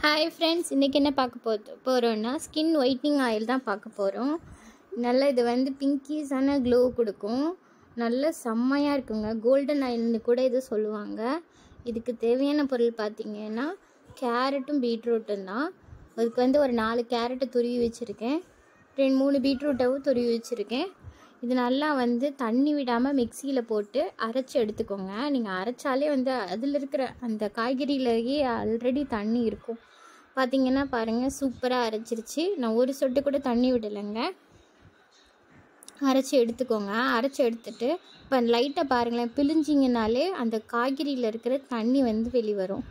Hi friends, இன்றைக்கி என்ன பார்க்க போகிறோன்னா ஸ்கின் ஒயிட்னிங் ஆயில் தான் பார்க்க போகிறோம். நல்லா இது வந்து பிங்கிஸான க்ளோ கொடுக்கும். நல்ல செம்மையாக இருக்குங்க. கோல்டன் ஆயில்னு கூட இது சொல்லுவாங்க. இதுக்கு தேவையான பொருள் பார்த்திங்கன்னா கேரட்டும் பீட்ரூட்டும் தான். அதுக்கு வந்து ஒரு 4 கேரட்டை துருவி வச்சுருக்கேன், 2-3 பீட்ரூட்டாவும் துருவி வச்சுருக்கேன். இது நல்லா வந்து தண்ணி விடாமல் மிக்சியில் போட்டு அரைச்சி எடுத்துக்கோங்க. நீங்கள் அரைச்சாலே வந்து அதில் இருக்கிற அந்த காய்கறியிலேயே ஆல்ரெடி தண்ணி இருக்கும். பார்த்திங்கன்னா பாருங்கள், சூப்பராக அரைச்சிருச்சு. நான் ஒரு சொட்டு கூட தண்ணி விடலைங்க. அரைச்சி எடுத்துக்கோங்க. அரைச்சி எடுத்துட்டு இப்போ லைட்டாக பாருங்களேன், பிழிஞ்சிங்கனாலே அந்த காய்கறியில் இருக்கிற தண்ணி வந்து வெளிவரும்.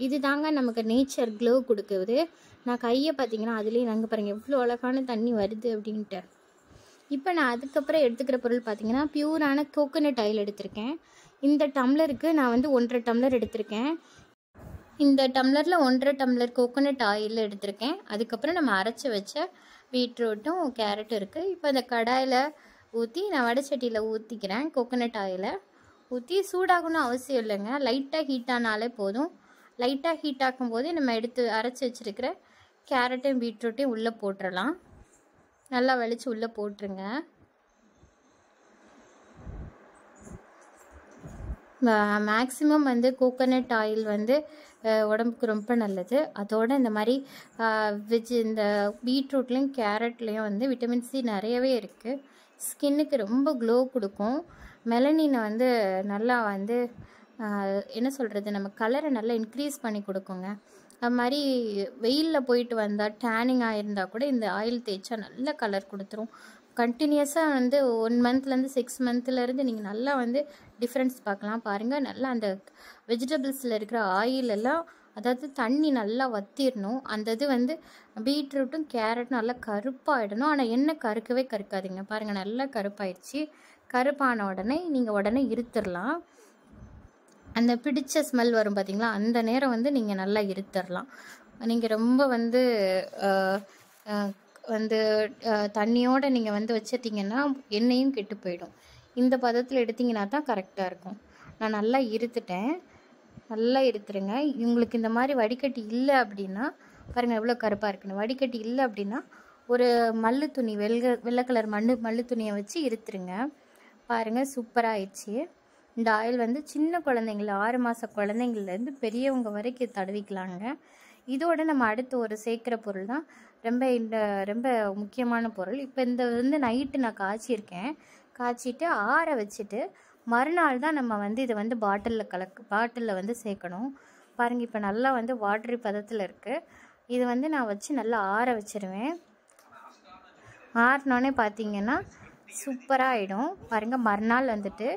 இது தாங்க நமக்கு நேச்சர் க்ளோ கொடுக்குது. நான் கையை பார்த்திங்கன்னா அதுலேயே நாங்கள் பாருங்கள் எவ்வளோ அழகான தண்ணி வருது அப்படின்ட்டு. இப்போ நான் அதுக்கப்புறம் எடுத்துக்கிற பொருள் பார்த்திங்கன்னா பியூரான கோகோனட் ஆயில் எடுத்திருக்கேன். இந்த டம்ளருக்கு நான் வந்து 1.5 டம்ளர் எடுத்திருக்கேன். இந்த டம்ளரில் 1.5 டம்ளர் கோகோனட் ஆயில் எடுத்திருக்கேன். அதுக்கப்புறம் நம்ம அரைச்சி வச்ச பீட்ரூட்டும் கேரட்டும் இருக்குது. இப்போ இந்த கடாயில் ஊற்றி நான் வடைச்சட்டியில் ஊற்றிக்கிறேன். கோகோனட் ஆயிலை ஊற்றி சூடாகணும் அவசியம் இல்லைங்க, லைட்டாக ஹீட் ஆனாலே போதும். லைட்டாக ஹீட் ஆக்கும்போது நம்ம எடுத்து அரைச்சி வச்சுருக்கிற கேரட்டையும் பீட்ரூட்டையும் உள்ளே போட்டுடலாம். நல்லா வலிச்சு உள்ளே போட்டுருங்க. மேக்ஸிமம் வந்து கோகோனட் ஆயில் வந்து உடம்புக்கு ரொம்ப நல்லது. அதோட இந்த மாதிரி இந்த பீட்ரூட்லேயும் கேரட்லேயும் வந்து விட்டமின் சி நிறையவே இருக்குது. ஸ்கின்னுக்கு ரொம்ப க்ளோ கொடுக்கும். மெலனினை வந்து நல்லா வந்து என்ன சொல்கிறது, நம்ம கலரை நல்லா இன்க்ரீஸ் பண்ணி கொடுக்குங்க. அது மாதிரி வெயிலில் போயிட்டு வந்தால் டேனிங் ஆகிருந்தால் கூட இந்த ஆயில் தேய்ச்சா நல்ல கலர் கொடுத்துரும். கண்டினியூஸாக வந்து 1 மந்த்லேருந்து 6 மந்த்லேருந்து நீங்கள் நல்லா வந்து டிஃப்ரென்ஸ் பார்க்கலாம். பாருங்கள், நல்லா அந்த வெஜிடபிள்ஸில் இருக்கிற ஆயிலெல்லாம், அதாவது தண்ணி நல்லா வற்றிடணும். அந்த இது வந்து பீட்ரூட்டும் கேரட்டும் நல்லா கருப்பாகிடணும். ஆனால் எண்ணெய் கருக்கவே கருக்காதீங்க. பாருங்கள், நல்லா கருப்பாயிடுச்சு. கருப்பான உடனே நீங்கள் உடனே இருத்துடலாம். அந்த பிடிச்ச ஸ்மெல் வரும் பார்த்திங்களா, அந்த நேரம் வந்து நீங்கள் நல்லா இருத்துடலாம். நீங்கள் ரொம்ப வந்து தண்ணியோடு நீங்கள் வந்து வச்சிட்டிங்கன்னா எண்ணெயும் கெட்டு போயிடும். இந்த பதத்தில் எடுத்திங்கன்னா தான் கரெக்டாக இருக்கும். நான் நல்லா இருத்துட்டேன். நல்லா இருத்துருங்க. உங்களுக்கு இந்த மாதிரி வடிகட்டி இல்லை அப்படின்னா பாருங்கள் எவ்வளோ கருப்பாக இருக்குன்னு. வடிகட்டி இல்லை அப்படின்னா ஒரு மல்லு துணி, வெள்ளை கலர் மல்லு துணியை வச்சு இருத்துருங்க. பாருங்கள், சூப்பராக ஆயிடுச்சு. இந்த ஆயில் வந்து சின்ன குழந்தைங்கள 6 மாத குழந்தைங்கள்லேருந்து பெரியவங்க வரைக்கும் தடவிக்கலாங்க. இதோட நம்ம அடுத்து ஒரு சேர்க்குற பொருள் தான் ரொம்ப முக்கியமான பொருள். இப்போ இந்த வந்து நைட்டு நான் காய்ச்சிருக்கேன். காய்ச்சிட்டு ஆற வச்சுட்டு மறுநாள் தான் நம்ம வந்து இதை வந்து பாட்டிலில் வந்து சேர்க்கணும். பாருங்கள், இப்போ நல்லா வந்து வாட்டரி பதத்தில் இருக்குது. இது வந்து நான் வச்சு நல்லா ஆற வச்சிருவேன். ஆறினோடனே பார்த்திங்கன்னா சூப்பராக ஆகிடும். பாருங்கள், மறுநாள் வந்துட்டு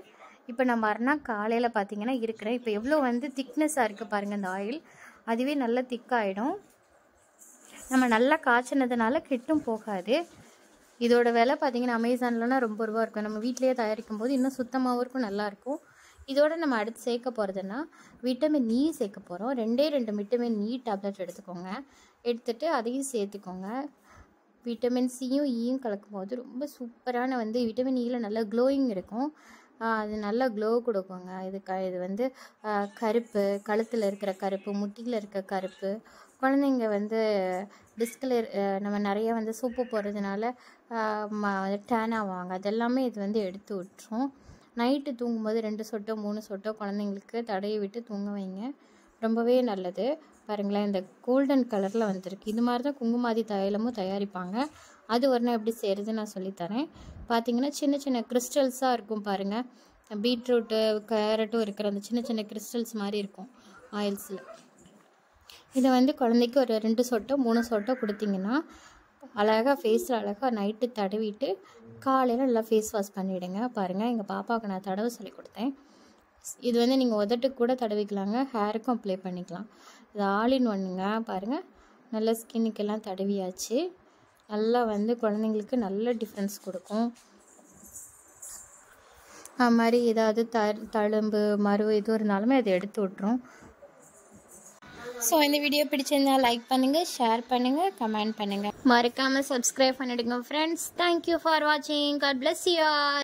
இப்போ நான் மறுநாள் காலையில் பார்த்திங்கன்னா இருக்கிறேன். இப்போ எவ்வளோ வந்து திக்னஸாக இருக்குது பாருங்கள் இந்த ஆயில். அதுவே நல்லா திக்காகிடும். நம்ம நல்லா காய்ச்சினதுனால கெட்டும் போகாது. இதோட விலை பார்த்திங்கன்னா அமேசான்லலாம் ரொம்ப ரூபா இருக்கும். நம்ம வீட்டிலேயே தயாரிக்கும் போது இன்னும் சுத்தமாகவும் இருக்கும், நல்லாயிருக்கும். இதோட நம்ம அடுத்து சேர்க்க போகிறதுனா விட்டமின் இ சேர்க்க போகிறோம். 2 விட்டமின் இ டேப்லெட் எடுத்துக்கோங்க. எடுத்துகிட்டு அதையும் சேர்த்துக்கோங்க. விட்டமின் சியும் ஈயும் கலக்கும் போது ரொம்ப சூப்பரான வந்து விட்டமின் இயில் நல்லா க்ளோயிங் இருக்கும். அது நல்லா க்ளோ கொடுக்குங்க. இது வந்து கருப்பு, கழுத்தில் இருக்கிற கருப்பு, முட்டியில் இருக்க கருப்பு, குழந்தைங்க வந்து டிஸ்கில் நம்ம நிறைய வந்து சோப்பு போடுறதுனால டேன் ஆவாங்க, அதெல்லாமே இது வந்து எடுத்து விட்டுரும். நைட்டு தூங்கும்போது 2 சொட்டோ 3 சொட்டோ குழந்தைங்களுக்கு தடவி விட்டு தூங்க வைங்க. ரொம்பவே நல்லது. பாருங்களேன், இந்த கோல்டன் கலரில் வந்துருக்கு. இது மாதிரி தான் குங்குமாதி தைலமும் தயாரிப்பாங்க. அது ஒரு நாள் எப்படி செய்கிறது நான் சொல்லித்தரேன். பார்த்திங்கன்னா சின்ன சின்ன கிறிஸ்டல்ஸாக இருக்கும் பாருங்கள். பீட்ரூட்டு கேரட்டும் இருக்கிற அந்த சின்ன சின்ன கிறிஸ்டல்ஸ் மாதிரி இருக்கும் ஆயில்ஸில். இதை வந்து குழந்தைக்கு ஒரு 2 சொட்டோ 3 சொட்டோ கொடுத்திங்கன்னா அழகாக ஃபேஸில் அழகாக நைட்டு தடவிட்டு காலையில் நல்லா ஃபேஸ் வாஷ் பண்ணிவிடுங்க. பாருங்கள், எங்கள் பாப்பாவுக்கு நான் தடவை சொல்லி கொடுத்தேன். இது வந்து நீங்கள் உதட்டுக்கு கூட தடவிக்கலாங்க, ஹேருக்கும் அப்ளை பண்ணிக்கலாம். இது ஆல் இன் ஒன்னுங்க. பாருங்கள், நல்ல ஸ்கின்னுக்கெல்லாம் தடவியாச்சு. நல்லா வந்து குழந்தைங்களுக்கு நல்ல டிஃப்ரென்ஸ் கொடுக்கும். அது மாதிரி ஏதாவது தழும்பு மருவு எதுவும் இருந்தாலுமே அதை எடுத்து விட்ரும். ஸோ இந்த வீடியோ பிடிச்சிருந்தா லைக் பண்ணுங்கள், ஷேர் பண்ணுங்கள், கமெண்ட் பண்ணுங்கள். மறக்காமல் சப்ஸ்கிரைப் பண்ணிவிடுங்க ஃப்ரெண்ட்ஸ். தேங்க்யூ ஃபார் வாட்சிங். God bless you all.